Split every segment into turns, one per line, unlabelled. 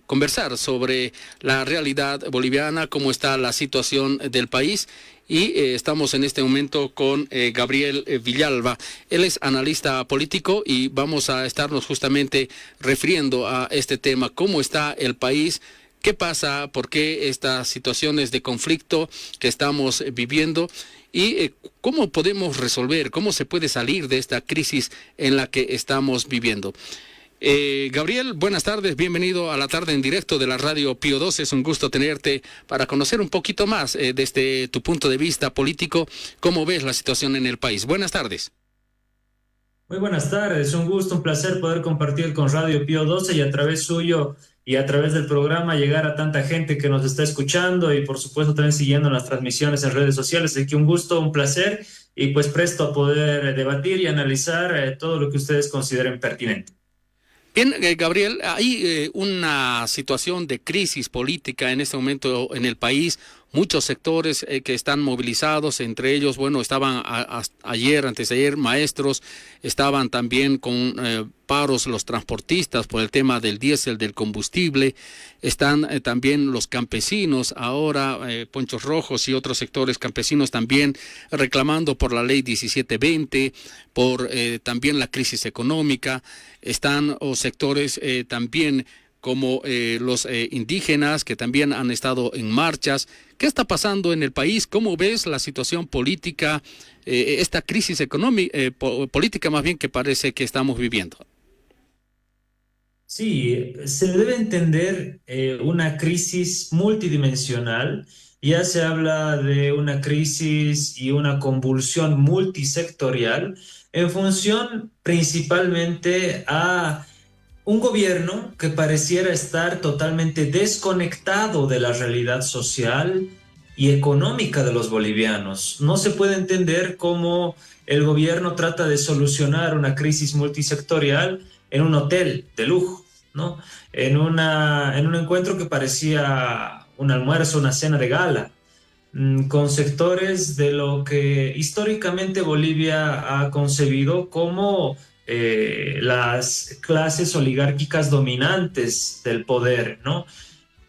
conversar sobre la realidad boliviana, cómo está la situación del país. Y estamos en este momento con Gabriel Villalba. Él es analista político y vamos a estarnos justamente refiriendo a este tema, cómo está el país, qué pasa, por qué estas situaciones de conflicto que estamos viviendo y cómo podemos resolver, cómo se puede salir de esta crisis en la que estamos viviendo. Gabriel, buenas tardes, bienvenido a la tarde en directo de la radio Pío 12. Es un gusto tenerte para conocer un poquito más desde tu punto de vista político, cómo ves la situación en el país. Buenas tardes.
Muy buenas tardes, un gusto, un placer poder compartir con Radio Pío 12 y a través suyo y a través del programa llegar a tanta gente que nos está escuchando y por supuesto también siguiendo las transmisiones en redes sociales. Así que un gusto, un placer y pues presto a poder debatir y analizar todo lo que ustedes consideren pertinente.
Bien, Gabriel, hay una situación de crisis política en este momento en el país, muchos sectores que están movilizados, entre ellos, estaban ayer, antes de ayer, maestros, estaban también con paros los transportistas por el tema del diésel, del combustible, están también los campesinos, ahora Ponchos Rojos y otros sectores campesinos también reclamando por la ley 1720, por también la crisis económica, están sectores también como los indígenas que también han estado en marchas. ¿Qué está pasando en el país? ¿Cómo ves la situación política, esta crisis económica, política más bien que parece que estamos viviendo?
Sí, se debe entender una crisis multidimensional. Ya se habla de una crisis y una convulsión multisectorial en función principalmente a un gobierno que pareciera estar totalmente desconectado de la realidad social y económica de los bolivianos. No se puede entender cómo el gobierno trata de solucionar una crisis multisectorial en un hotel de lujo, ¿no? En un encuentro que parecía un almuerzo, una cena de gala, con sectores de lo que históricamente Bolivia ha concebido como las clases oligárquicas dominantes del poder, ¿no?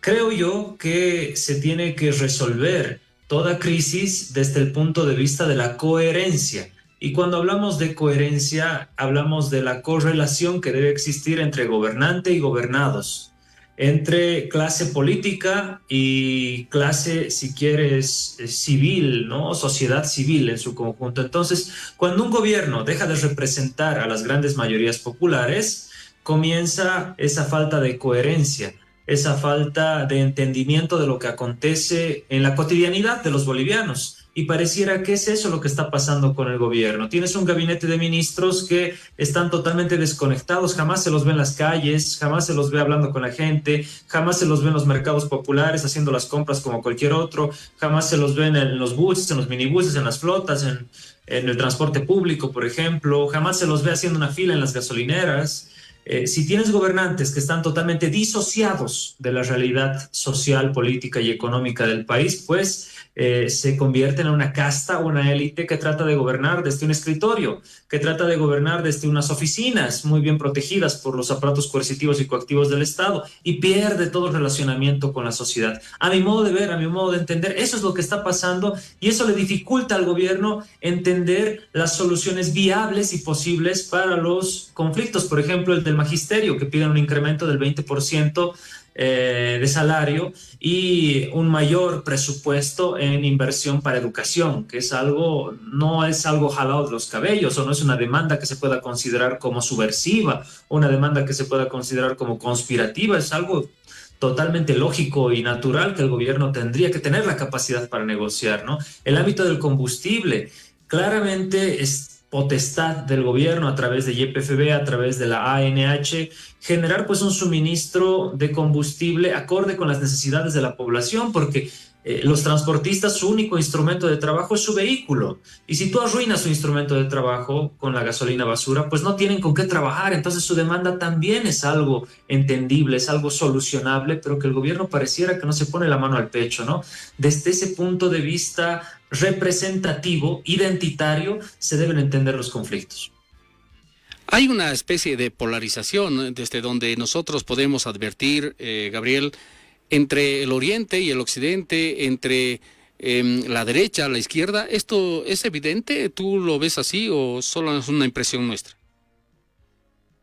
Creo yo que se tiene que resolver toda crisis desde el punto de vista de la coherencia. Y cuando hablamos de coherencia, hablamos de la correlación que debe existir entre gobernante y gobernados, entre clase política y clase, si quieres, civil, ¿no? Sociedad civil en su conjunto. Entonces, cuando un gobierno deja de representar a las grandes mayorías populares, comienza esa falta de coherencia, esa falta de entendimiento de lo que acontece en la cotidianidad de los bolivianos. Y pareciera que es eso lo que está pasando con el gobierno. Tienes un gabinete de ministros que están totalmente desconectados, jamás se los ve en las calles, jamás se los ve hablando con la gente, jamás se los ve en los mercados populares haciendo las compras como cualquier otro, jamás se los ven en los buses, en los minibuses, en las flotas, en el transporte público, por ejemplo, jamás se los ve haciendo una fila en las gasolineras. Si tienes gobernantes que están totalmente disociados de la realidad social, política y económica del país, pues se convierten en una casta, una élite que trata de gobernar desde un escritorio, que trata de gobernar desde unas oficinas muy bien protegidas por los aparatos coercitivos y coactivos del Estado y pierde todo relacionamiento con la sociedad. A mi modo de ver, a mi modo de entender, eso es lo que está pasando y eso le dificulta al gobierno entender las soluciones viables y posibles para los conflictos. Por ejemplo, el del magisterio, que piden un incremento del 20% de salario y un mayor presupuesto en inversión para educación, que es algo, no es algo jalado de los cabellos o no es una demanda que se pueda considerar como subversiva, una demanda que se pueda considerar como conspirativa, es algo totalmente lógico y natural que el gobierno tendría que tener la capacidad para negociar, ¿no? El ámbito del combustible claramente es potestad del gobierno a través de YPFB, a través de la ANH, generar pues un suministro de combustible acorde con las necesidades de la población, porque los transportistas, su único instrumento de trabajo es su vehículo. Y si tú arruinas su instrumento de trabajo con la gasolina basura, pues no tienen con qué trabajar. Entonces su demanda también es algo entendible, es algo solucionable, pero que el gobierno pareciera que no se pone la mano al pecho, ¿no? Desde ese punto de vista representativo, identitario, se deben entender los conflictos.
Hay una especie de polarización desde donde nosotros podemos advertir, Gabriel, entre el oriente y el occidente, entre la derecha, la izquierda. ¿Esto es evidente? ¿Tú lo ves así o solo es una impresión nuestra?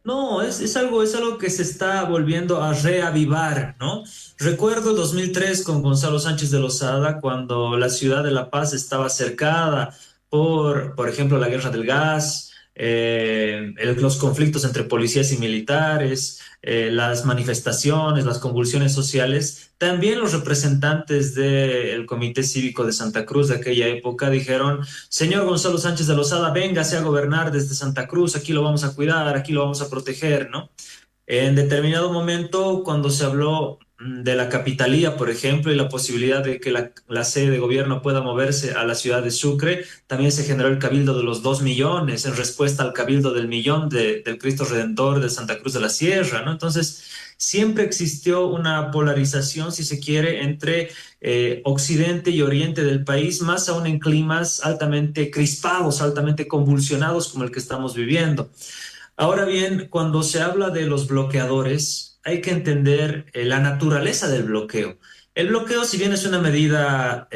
No, es algo que se está volviendo a reavivar, ¿no? Recuerdo el 2003 con Gonzalo Sánchez de Lozada, cuando la ciudad de La Paz estaba cercada por ejemplo, la guerra del gas, los conflictos entre policías y militares, las manifestaciones, las convulsiones sociales. También los representantes del Comité Cívico de Santa Cruz de aquella época dijeron: señor Gonzalo Sánchez de Lozada, véngase a gobernar desde Santa Cruz, aquí lo vamos a cuidar, aquí lo vamos a proteger, ¿no? En determinado momento, cuando se habló de la capitalía, por ejemplo, y la posibilidad de que la sede de gobierno pueda moverse a la ciudad de Sucre, también se generó el cabildo de los 2 millones en respuesta al cabildo del millón del Cristo Redentor de Santa Cruz de la Sierra, ¿no? Entonces, siempre existió una polarización, si se quiere, entre occidente y oriente del país, más aún en climas altamente crispados, altamente convulsionados como el que estamos viviendo. Ahora bien, cuando se habla de los bloqueadores, hay que entender la naturaleza del bloqueo. El bloqueo, si bien es una medida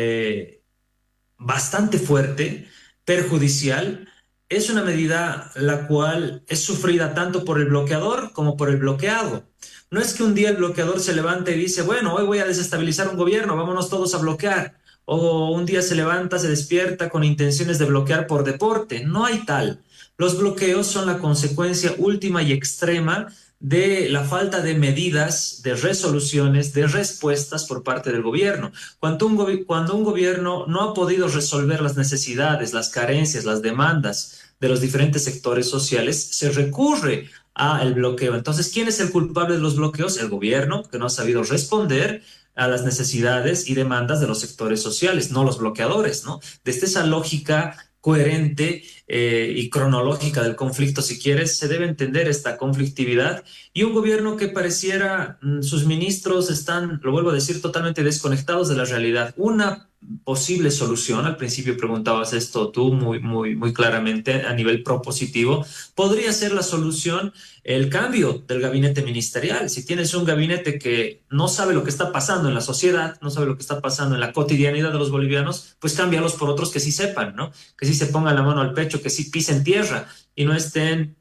bastante fuerte, perjudicial, es una medida la cual es sufrida tanto por el bloqueador como por el bloqueado. No es que un día el bloqueador se levante y dice: bueno, hoy voy a desestabilizar un gobierno, vámonos todos a bloquear. O un día se levanta, se despierta con intenciones de bloquear por deporte. No hay tal. Los bloqueos son la consecuencia última y extrema de la falta de medidas, de resoluciones, de respuestas por parte del gobierno. Cuando un gobierno no ha podido resolver las necesidades, las carencias, las demandas de los diferentes sectores sociales, se recurre al bloqueo. Entonces, ¿quién es el culpable de los bloqueos? El gobierno, que no ha sabido responder a las necesidades y demandas de los sectores sociales, no los bloqueadores, ¿no? Desde esa lógica coherente y cronológica del conflicto, si quieres, se debe entender esta conflictividad, y un gobierno que pareciera, sus ministros están, lo vuelvo a decir, totalmente desconectados de la realidad. Una posible solución, al principio preguntabas esto tú muy claramente a nivel propositivo, podría ser la solución el cambio del gabinete ministerial. Si tienes un gabinete que no sabe lo que está pasando en la sociedad, no sabe lo que está pasando en la cotidianidad de los bolivianos, pues cámbialos por otros que sí sepan, ¿no? Que sí se pongan la mano al pecho, que sí pisen tierra y no estén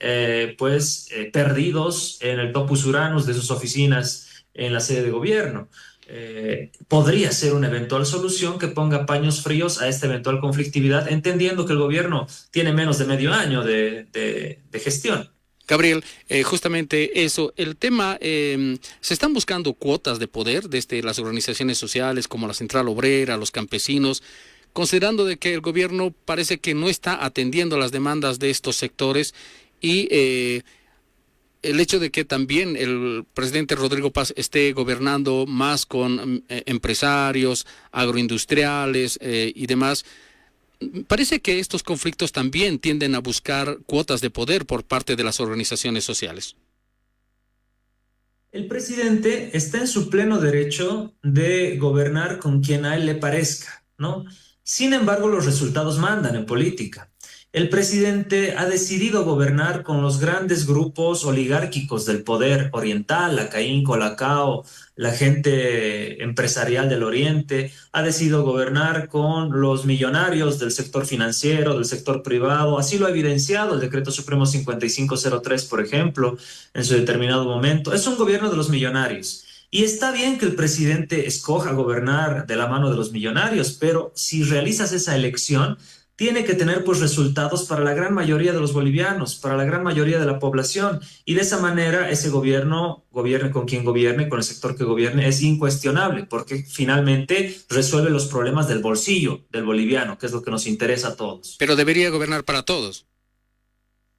perdidos en el topus uranus de sus oficinas en la sede de gobierno. Podría ser una eventual solución que ponga paños fríos a esta eventual conflictividad, entendiendo que el gobierno tiene menos de medio año de gestión.
Gabriel, justamente eso, el tema, se están buscando cuotas de poder desde las organizaciones sociales como la Central Obrera, los campesinos, considerando de que el gobierno parece que no está atendiendo las demandas de estos sectores y el hecho de que también el presidente Rodrigo Paz esté gobernando más con empresarios, agroindustriales y demás. Parece que estos conflictos también tienden a buscar cuotas de poder por parte de las organizaciones sociales.
El presidente está en su pleno derecho de gobernar con quien a él le parezca, ¿no? Sin embargo, los resultados mandan en política. El presidente ha decidido gobernar con los grandes grupos oligárquicos del poder oriental, la Caín, Colacao, la gente empresarial del Oriente, ha decidido gobernar con los millonarios del sector financiero, del sector privado. Así lo ha evidenciado el Decreto Supremo 5503, por ejemplo, en su determinado momento. Es un gobierno de los millonarios. Y está bien que el presidente escoja gobernar de la mano de los millonarios, pero si realizas esa elección, tiene que tener pues resultados para la gran mayoría de los bolivianos, para la gran mayoría de la población, y de esa manera ese gobierno, gobierne con quien gobierne, con el sector que gobierne, es incuestionable, porque finalmente resuelve los problemas del bolsillo del boliviano, que es lo que nos interesa a todos.
Pero debería gobernar para todos.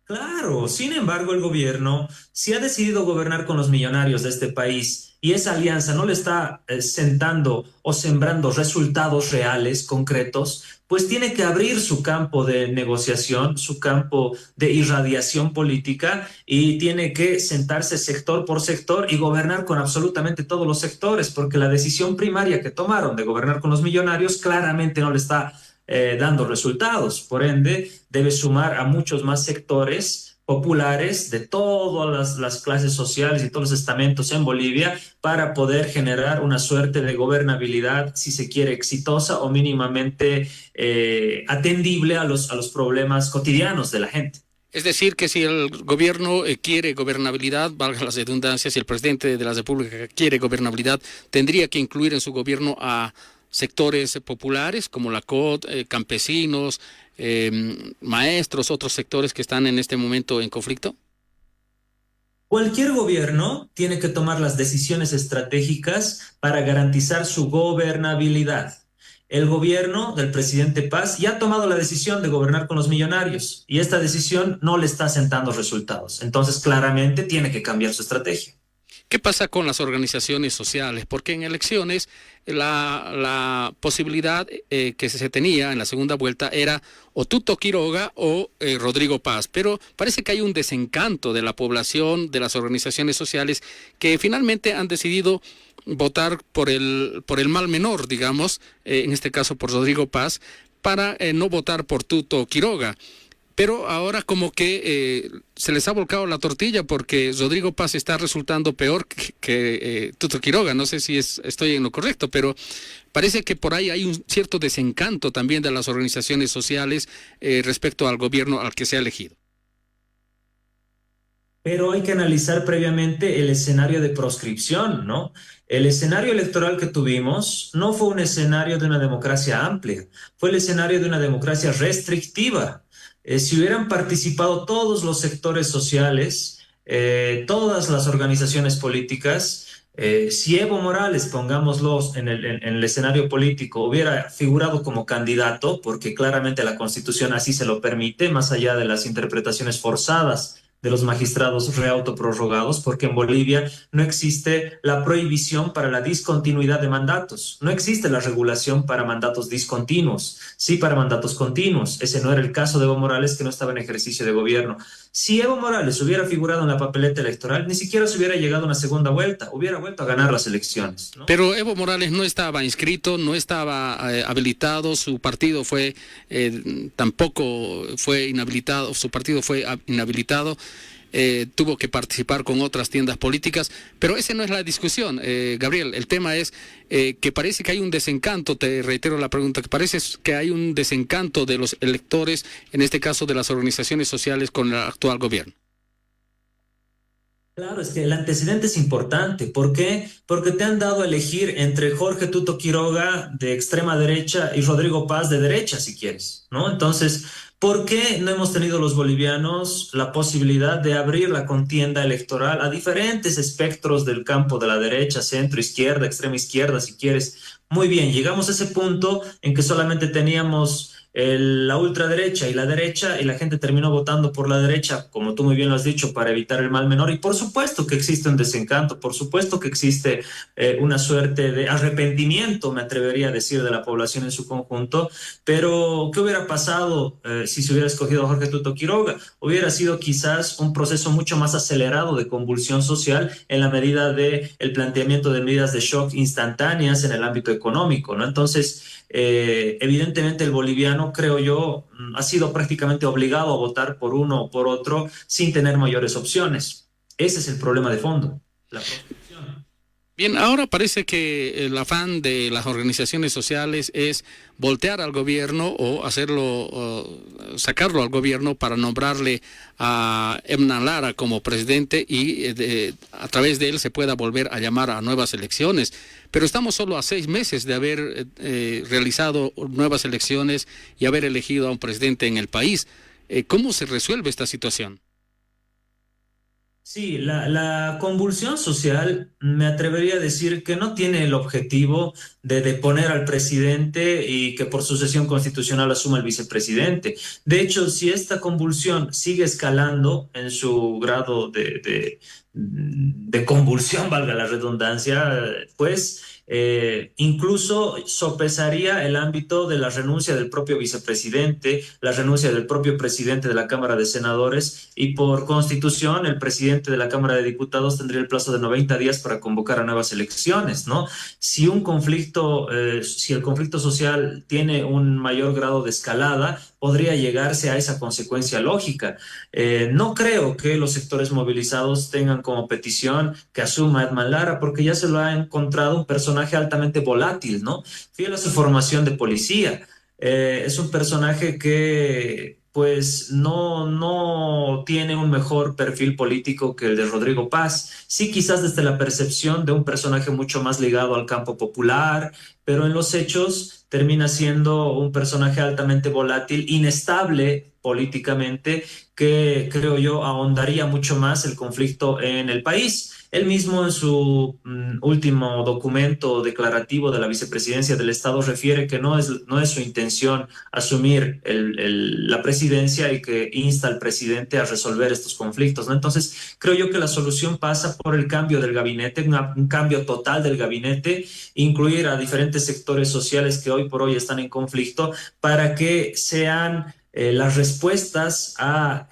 Claro, sin embargo, el gobierno, si ha decidido gobernar con los millonarios de este país y esa alianza no le está sentando o sembrando resultados reales, concretos, pues tiene que abrir su campo de negociación, su campo de irradiación política, y tiene que sentarse sector por sector y gobernar con absolutamente todos los sectores, porque la decisión primaria que tomaron de gobernar con los millonarios claramente no le está dando resultados. Por ende, debe sumar a muchos más sectores populares de todas las clases sociales y todos los estamentos en Bolivia para poder generar una suerte de gobernabilidad, si se quiere, exitosa o mínimamente atendible a los problemas cotidianos de la gente.
Es decir, que si el gobierno quiere gobernabilidad, valga las redundancias, si el presidente de la República quiere gobernabilidad, tendría que incluir en su gobierno a sectores populares como la COT, campesinos, maestros, otros sectores que están en este momento en conflicto.
Cualquier gobierno tiene que tomar las decisiones estratégicas para garantizar su gobernabilidad. El gobierno del presidente Paz ya ha tomado la decisión de gobernar con los millonarios y esta decisión no le está sentando resultados. Entonces, claramente tiene que cambiar su estrategia.
¿Qué pasa con las organizaciones sociales? Porque en elecciones la posibilidad que se tenía en la segunda vuelta era o Tuto Quiroga o Rodrigo Paz, pero parece que hay un desencanto de la población, de las organizaciones sociales, que finalmente han decidido votar por el mal menor, digamos, en este caso por Rodrigo Paz, para no votar por Tuto Quiroga. Pero ahora como que se les ha volcado la tortilla porque Rodrigo Paz está resultando peor que Tuto Quiroga. No sé si estoy en lo correcto, pero parece que por ahí hay un cierto desencanto también de las organizaciones sociales respecto al gobierno al que se ha elegido.
Pero hay que analizar previamente el escenario de proscripción, ¿no? El escenario electoral que tuvimos no fue un escenario de una democracia amplia, fue el escenario de una democracia restrictiva. Si hubieran participado todos los sectores sociales, todas las organizaciones políticas, si Evo Morales, pongámoslo en el escenario político, hubiera figurado como candidato, porque claramente la Constitución así se lo permite, más allá de las interpretaciones forzadas de los magistrados reautoprorrogados, porque en Bolivia no existe la prohibición para la discontinuidad de mandatos, no existe la regulación para mandatos discontinuos, sí para mandatos continuos. Ese no era el caso de Evo Morales, que no estaba en ejercicio de gobierno. Si Evo Morales hubiera figurado en la papeleta electoral, ni siquiera se hubiera llegado a una segunda vuelta, hubiera vuelto a ganar las elecciones, ¿no?
Pero Evo Morales no estaba inscrito, no estaba habilitado, su partido tampoco fue inhabilitado, su partido fue inhabilitado. Tuvo que participar con otras tiendas políticas, pero esa no es la discusión, Gabriel. El tema es que parece que hay un desencanto, te reitero la pregunta, que parece que hay un desencanto de los electores, en este caso de las organizaciones sociales, con el actual gobierno.
Claro, es que el antecedente es importante. ¿Por qué? Porque te han dado a elegir entre Jorge Tuto Quiroga de extrema derecha y Rodrigo Paz de derecha, si quieres, ¿no? Entonces, ¿por qué no hemos tenido los bolivianos la posibilidad de abrir la contienda electoral a diferentes espectros del campo de la derecha, centro, izquierda, extrema izquierda, si quieres? Muy bien, llegamos a ese punto en que solamente teníamos la ultraderecha y la derecha, y la gente terminó votando por la derecha, como tú muy bien lo has dicho, para evitar el mal menor. Y por supuesto que existe un desencanto, por supuesto que existe una suerte de arrepentimiento, me atrevería a decir, de la población en su conjunto. Pero, ¿qué hubiera pasado si se hubiera escogido a Jorge Tuto Quiroga? Hubiera sido quizás un proceso mucho más acelerado de convulsión social en la medida de el planteamiento de medidas de shock instantáneas en el ámbito económico, ¿no? Entonces, evidentemente el boliviano, creo yo, ha sido prácticamente obligado a votar por uno o por otro sin tener mayores opciones. Ese es el problema de fondo, la proscripción.
Bien, ahora parece que el afán de las organizaciones sociales es voltear al gobierno o sacarlo al gobierno para nombrarle a Hernán Lara como presidente y a través de él se pueda volver a llamar a nuevas elecciones. Pero estamos solo a 6 meses de haber realizado nuevas elecciones y haber elegido a un presidente en el país. ¿Cómo se resuelve esta situación?
Sí, la convulsión social me atrevería a decir que no tiene el objetivo de deponer al presidente y que por sucesión constitucional asuma el vicepresidente. De hecho, si esta convulsión sigue escalando en su grado de convulsión, valga la redundancia, pues incluso sopesaría el ámbito de la renuncia del propio vicepresidente, la renuncia del propio presidente de la Cámara de Senadores, y por constitución el presidente de la Cámara de Diputados tendría el plazo de 90 días para convocar a nuevas elecciones, ¿no? Si el conflicto social tiene un mayor grado de escalada, podría llegarse a esa consecuencia lógica. No creo que los sectores movilizados tengan como petición que asuma Edman Lara, porque ya se lo ha encontrado un personaje altamente volátil, ¿no? Fiel a su formación de policía. Es un personaje que pues no tiene un mejor perfil político que el de Rodrigo Paz. Sí, quizás desde la percepción de un personaje mucho más ligado al campo popular, pero en los hechos termina siendo un personaje altamente volátil, inestable políticamente, que creo yo ahondaría mucho más el conflicto en el país. Él mismo en su último documento declarativo de la vicepresidencia del Estado refiere que no es su intención asumir la presidencia y que insta al presidente a resolver estos conflictos, ¿no? Entonces, creo yo que la solución pasa por el cambio del gabinete, un cambio total del gabinete, incluir a diferentes sectores sociales que hoy por hoy están en conflicto para que sean las respuestas a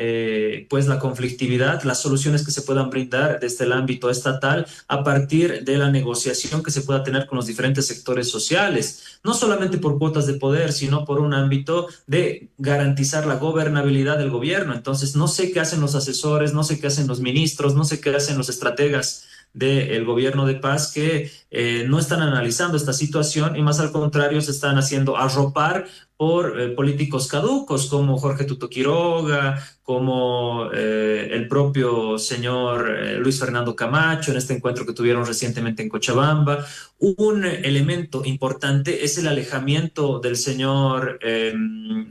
pues la conflictividad, las soluciones que se puedan brindar desde el ámbito estatal a partir de la negociación que se pueda tener con los diferentes sectores sociales, no solamente por cuotas de poder, sino por un ámbito de garantizar la gobernabilidad del gobierno. Entonces, no sé qué hacen los asesores, no sé qué hacen los ministros, no sé qué hacen los estrategas del gobierno de Paz que no están analizando esta situación y más al contrario se están haciendo arropar por políticos caducos como Jorge Tuto Quiroga, como el propio señor Luis Fernando Camacho en este encuentro que tuvieron recientemente en Cochabamba. Un elemento importante es el alejamiento del señor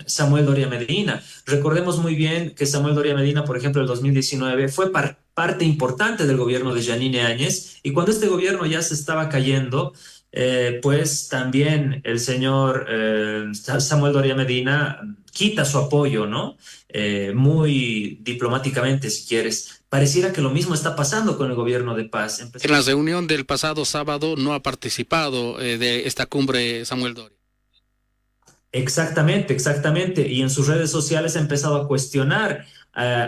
Samuel Doria Medina. Recordemos muy bien que Samuel Doria Medina, por ejemplo, en el 2019 fue parte importante del gobierno de Yanine Áñez y cuando este gobierno ya se estaba cayendo, pues también el señor Samuel Doria Medina quita su apoyo, ¿no? Muy diplomáticamente, si quieres. Pareciera que lo mismo está pasando con el gobierno de Paz.
En la reunión del pasado sábado no ha participado de esta cumbre Samuel Doria.
Exactamente, exactamente. Y en sus redes sociales ha empezado a cuestionar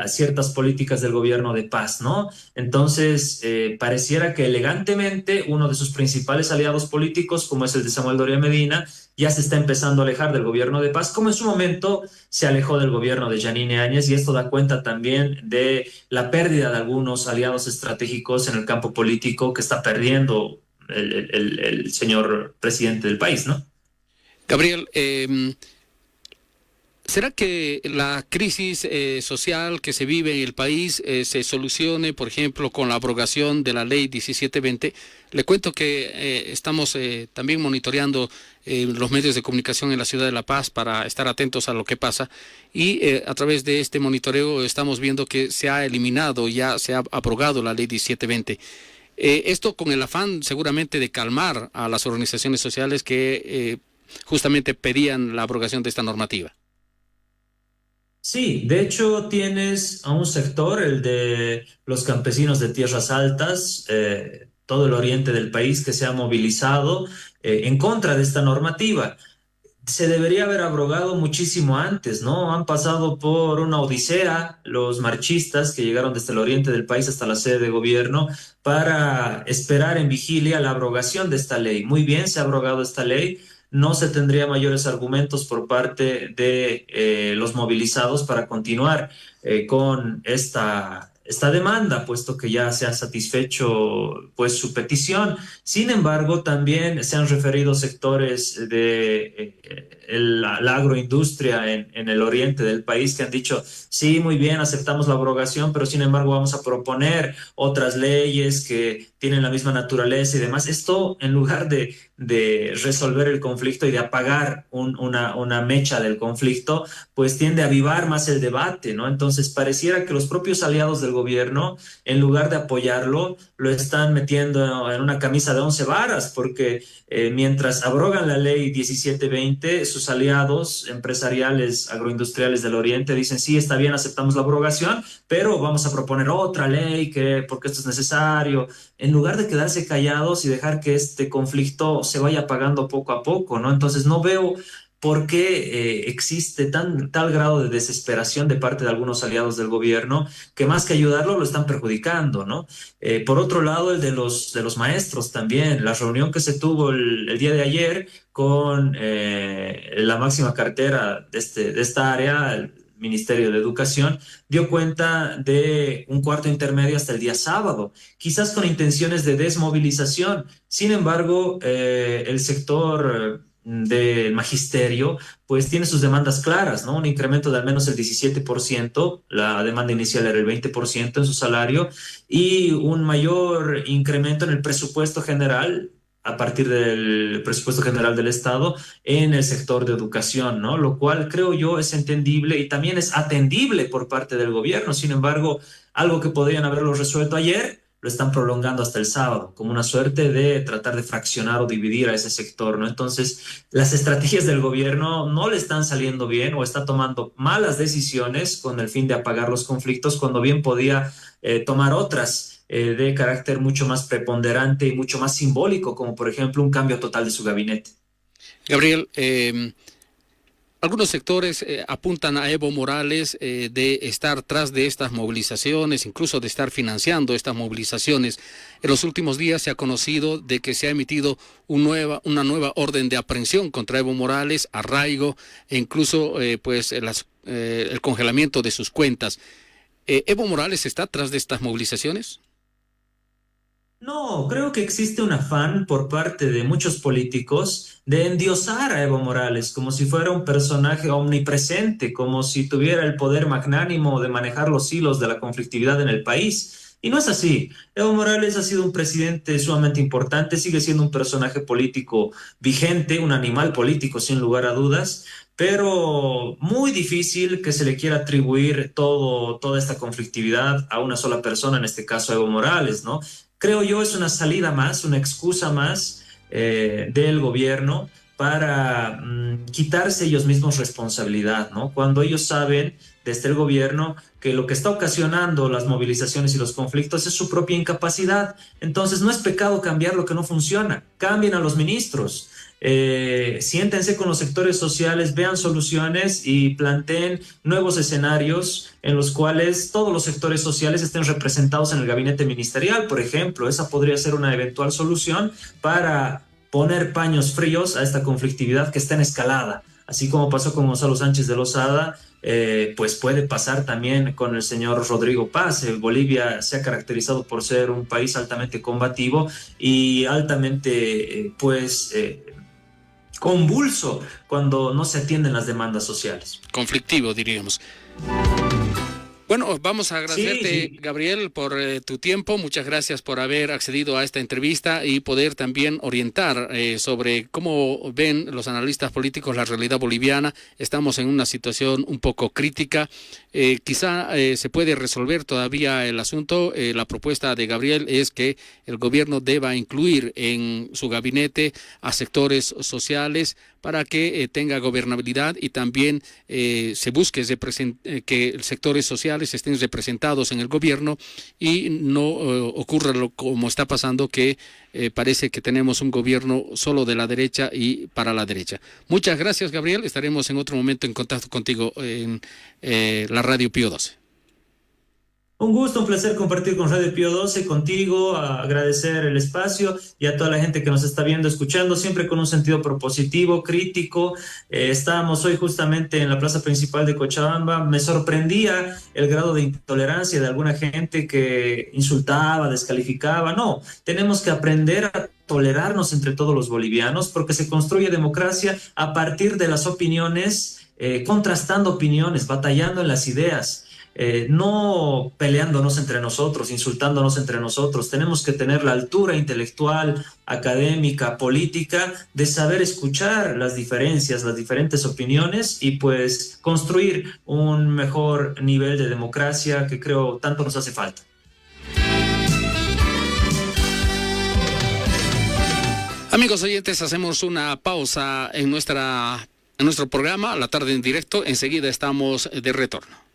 ciertas políticas del gobierno de Paz, ¿no? Entonces, pareciera que elegantemente uno de sus principales aliados políticos, como es el de Samuel Doria Medina, ya se está empezando a alejar del gobierno de Paz, como en su momento se alejó del gobierno de Yanine Áñez, y esto da cuenta también de la pérdida de algunos aliados estratégicos en el campo político que está perdiendo el señor presidente del país, ¿no?
Gabriel, ¿será que la crisis social que se vive en el país se solucione, por ejemplo, con la abrogación de la ley 1720? Le cuento que estamos también monitoreando los medios de comunicación en la ciudad de La Paz para estar atentos a lo que pasa y a través de este monitoreo estamos viendo que se ha eliminado, ya se ha abrogado la ley 1720. Esto con el afán seguramente de calmar a las organizaciones sociales que justamente pedían la abrogación de esta normativa.
Sí, de hecho tienes a un sector, el de los campesinos de tierras altas, todo el oriente del país que se ha movilizado en contra de esta normativa. Se debería haber abrogado muchísimo antes, ¿no? Han pasado por una odisea los marchistas que llegaron desde el oriente del país hasta la sede de gobierno para esperar en vigilia la abrogación de esta ley. Muy bien, se ha abrogado esta ley. No se tendría mayores argumentos por parte de los movilizados para continuar con esta demanda, puesto que ya se ha satisfecho pues su petición. Sin embargo, también se han referido sectores de la agroindustria en el oriente del país que han dicho, sí, muy bien, aceptamos la abrogación, pero sin embargo vamos a proponer otras leyes que tienen la misma naturaleza y demás. Esto, en lugar de resolver el conflicto y de apagar una mecha del conflicto, pues tiende a avivar más el debate, ¿no? Entonces pareciera que los propios aliados del gobierno, en lugar de apoyarlo, lo están metiendo en una camisa de 11 varas, porque mientras abrogan la ley 1720, sus aliados empresariales, agroindustriales del Oriente dicen, sí, está bien, aceptamos la abrogación, pero vamos a proponer otra ley porque esto es necesario, en lugar de quedarse callados y dejar que este conflicto se vaya apagando poco a poco, ¿no? Entonces no veo por qué existe tal grado de desesperación de parte de algunos aliados del gobierno que más que ayudarlo lo están perjudicando, ¿no? Por otro lado, el de los maestros también, la reunión que se tuvo el día de ayer con la máxima cartera de esta área, el Ministerio de Educación, dio cuenta de un cuarto intermedio hasta el día sábado, quizás con intenciones de desmovilización. Sin embargo, el sector del magisterio, pues tiene sus demandas claras, ¿no? Un incremento de al menos el 17%, la demanda inicial era el 20% en su salario, y un mayor incremento en el presupuesto general a partir del presupuesto general del Estado en el sector de educación, ¿no? Lo cual creo yo es entendible y también es atendible por parte del gobierno. Sin embargo, algo que podrían haberlo resuelto ayer, lo están prolongando hasta el sábado, como una suerte de tratar de fraccionar o dividir a ese sector, ¿no? Entonces, las estrategias del gobierno no le están saliendo bien o está tomando malas decisiones con el fin de apagar los conflictos cuando bien podía tomar otras de carácter mucho más preponderante y mucho más simbólico, como por ejemplo un cambio total de su gabinete.
Gabriel, algunos sectores apuntan a Evo Morales de estar tras de estas movilizaciones, incluso de estar financiando estas movilizaciones. En los últimos días se ha conocido de que se ha emitido una nueva orden de aprehensión contra Evo Morales, arraigo e incluso el congelamiento de sus cuentas. ¿Evo Morales está tras de estas movilizaciones?
No, creo que existe un afán por parte de muchos políticos de endiosar a Evo Morales como si fuera un personaje omnipresente, como si tuviera el poder magnánimo de manejar los hilos de la conflictividad en el país. Y no es así. Evo Morales ha sido un presidente sumamente importante, sigue siendo un personaje político vigente, un animal político sin lugar a dudas, pero muy difícil que se le quiera atribuir toda esta conflictividad a una sola persona, en este caso a Evo Morales, ¿no? Creo yo es una salida más, una excusa más del gobierno para quitarse ellos mismos responsabilidad, ¿no? Cuando ellos saben desde el gobierno que lo que está ocasionando las movilizaciones y los conflictos es su propia incapacidad. Entonces no es pecado cambiar lo que no funciona, cambien a los ministros. Siéntense con los sectores sociales, vean soluciones y planteen nuevos escenarios en los cuales todos los sectores sociales estén representados en el gabinete ministerial, por ejemplo. Esa podría ser una eventual solución para poner paños fríos a esta conflictividad que está en escalada. Así como pasó con Gonzalo Sánchez de Lozada, pues puede pasar también con el señor Rodrigo Paz. Bolivia se ha caracterizado por ser un país altamente combativo y altamente, convulso cuando no se atienden las demandas sociales.
Conflictivo, diríamos. Bueno, vamos a agradecerte, sí. Gabriel, por tu tiempo. Muchas gracias por haber accedido a esta entrevista y poder también orientar sobre cómo ven los analistas políticos la realidad boliviana. Estamos en una situación un poco crítica. Quizá se puede resolver todavía el asunto. La propuesta de Gabriel es que el gobierno deba incluir en su gabinete a sectores sociales para que tenga gobernabilidad y también se busque que sectores sociales estén representados en el gobierno y no ocurra como está pasando, que parece que tenemos un gobierno solo de la derecha y para la derecha. Muchas gracias, Gabriel. Estaremos en otro momento en contacto contigo en la Radio Pío 12.
Un gusto, un placer compartir con Radio Pío 12, contigo, agradecer el espacio y a toda la gente que nos está viendo, escuchando, siempre con un sentido propositivo, crítico. Estábamos hoy justamente en la plaza principal de Cochabamba. Me sorprendía el grado de intolerancia de alguna gente que insultaba, descalificaba. No, tenemos que aprender a tolerarnos entre todos los bolivianos porque se construye democracia a partir de las opiniones, contrastando opiniones, batallando en las ideas. No peleándonos entre nosotros, insultándonos entre nosotros. Tenemos que tener la altura intelectual, académica, política, de saber escuchar las diferencias, las diferentes opiniones y pues construir un mejor nivel de democracia que creo tanto nos hace falta.
Amigos oyentes, hacemos una pausa en nuestro programa, La Tarde en Directo. Enseguida estamos de retorno.